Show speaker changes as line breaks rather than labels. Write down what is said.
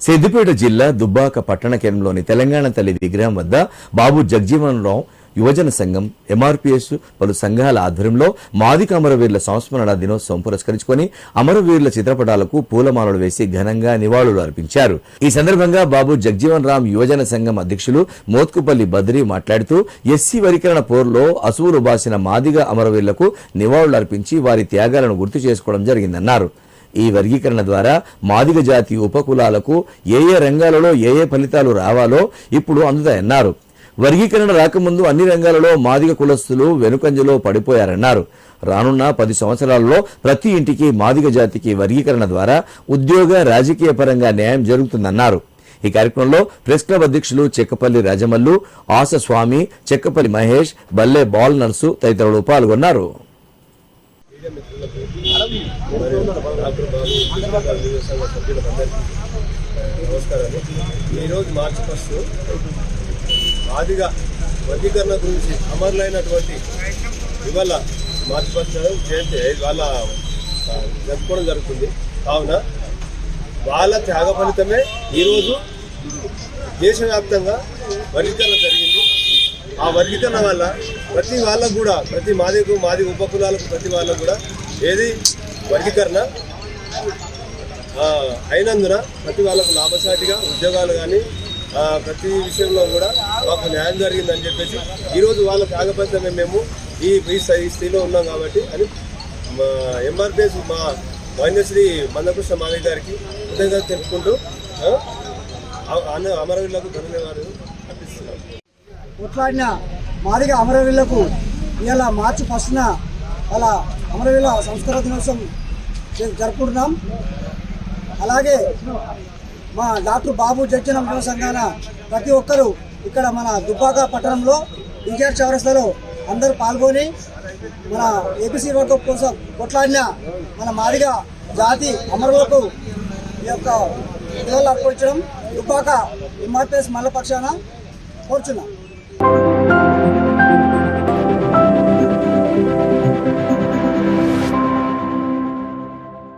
సిద్దిపేట జిల్లా దుబ్బాక పట్టణ కేంద్రంలోని తెలంగాణ తల్లి విగ్రహం వద్ద బాబు జగజీవన్ రావు యువజన సంఘం, ఎంఆర్పీఎస్ పలు సంఘాల ఆధ్వర్యంలో మాదిక అమరవీరుల సంస్మరణ దినోత్సవం పురస్కరించుకుని అమరవీరుల చిత్రపటాలకు పూలమాలలు వేసి ఘనంగా నివాళులు అర్పించారు. ఈ సందర్భంగా బాబు జగజీవన్ రామ్ యువజన సంఘం అధ్యక్షులు మోత్కుపల్లి బద్రి మాట్లాడుతూ ఎస్సీ వర్గీకరణ పోరులో అసువులు బాసిన మాదిగ అమరవీరులకు నివాళులు అర్పించి వారి త్యాగాలను గుర్తు చేసుకోవడం జరిగిందన్నారు. ఈ వర్గీకరణ ద్వారా మాదిగ జాతి ఉపకులాలకు ఏ రంగాలలో ఏ ఫలితాలు రావాలో ఇప్పుడు అందుతాయన్నారు. వర్గీకరణ రాకముందు అన్ని రంగాలలో మాదిగ కులస్తులు వెనుకంజలో పడిపోయారన్నారు. రానున్న 10 సంవత్సరాలలో ప్రతి ఇంటికి మాదిగ జాతికి వర్గీకరణ ద్వారా ఉద్యోగ, రాజకీయ పరంగా న్యాయం జరుగుతుందన్నారు. ఈ కార్యక్రమంలో ప్రెస్ క్లబ్ అధ్యక్షులు చెక్కపల్లి రాజమల్లు, ఆశ స్వామి, చెక్కపల్లి మహేష్, బల్లె బాల్ నర్సు తదితరులు పాల్గొన్నారు.
మార్చి 1 మాదిగ వర్గీకరణ గురించి అమరులైనటువంటి ఇవాళ మార్చి 1 జయంతి ఇవాళ జరుపుకోవడం జరుగుతుంది. కావున వాళ్ళ త్యాగ ఫలితమే ఈరోజు దేశవ్యాప్తంగా వర్గీకరణ జరిగింది. ఆ వర్గీకరణ వల్ల ప్రతి వాళ్ళకు కూడా, ప్రతి మాదిగ ఉపకులాలకు ప్రతి వాళ్ళకు కూడా ఏది వర్గీకరణ అయినందున ప్రతి వాళ్ళకు లాభసాటిగా ఉద్యోగాలు కానీ ప్రతి విషయంలో కూడా మాకు న్యాయం జరిగిందని చెప్పేసి ఈరోజు వాళ్ళ త్యాగఫలితమే మేము ఈ స్థితిలో ఉన్నాం కాబట్టి అని ఎంఆర్పీఎస్ మా వైన్యశ్రీ మందకృష్ణ మావయ్య గారికి కృతజ్ఞతలు తెలుపుకుంటూ అమరవీరులకు ధన్యవాదాలు అర్పిస్తున్నాం.
కొట్లాడిన మాదిగ అమరవీరులకు ఇవాళ మార్చి 1 వాళ్ళ అమరవీరుల సంస్కార దినోత్సవం జరుపుకుంటున్నాం. అలాగే మా డాక్టర్ బాబు జగజీవన్ రామ్ సంఘాన ప్రతి ఒక్కరూ ఇక్కడ మన దుబ్బాక పట్టణంలో ఇంజార్ చౌరస్తాలో అందరూ పాల్గొని మన ఏపీసీ వర్గం కోసం కొట్లాడిన మన మాదిగ జాతి అమరులకు ఈ యొక్క నివాళులు అర్పించడం దుబ్బాక ఎంఆర్పీఎస్ మల్ల పక్షాన కోరుచున్నాం.